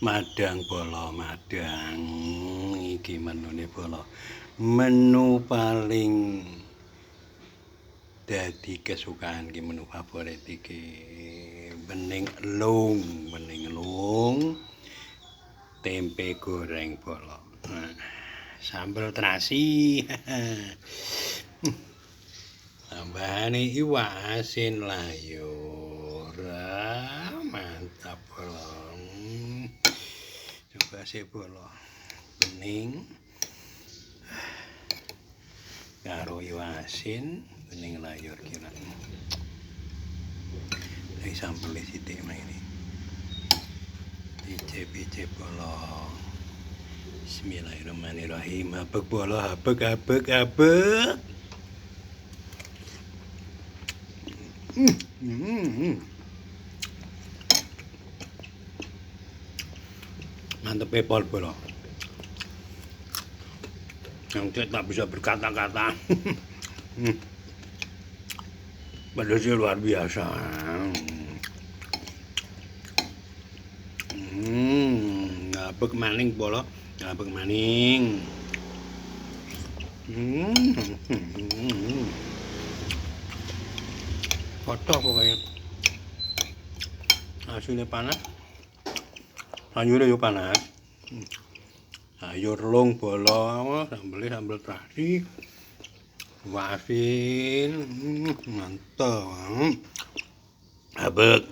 Madang bolo, madang iki menune bolo. Menu paling dadi kesukaan iki, menu favorit iki. Bening elung, tempe goreng bolo. Sambal terasi. Tambahane iwak asin layur. Mantap bolo. Coba sih bolo. Bening karo iwak asin, bening layur kira. Ini sambel sithik ini. Icip bolo. Bismillahirrahmanirrahim. Habek bolo, habek. Mantep pol bolo. Yang tak bisa berkata-kata. Pedasnya luar biasa. Habek maning bolo, habek maning. Foto pokoknya. Hasilnya panas. Sayurnya juga panas. Sayur long bolo, sambel terasi, asin, mantap. Habek.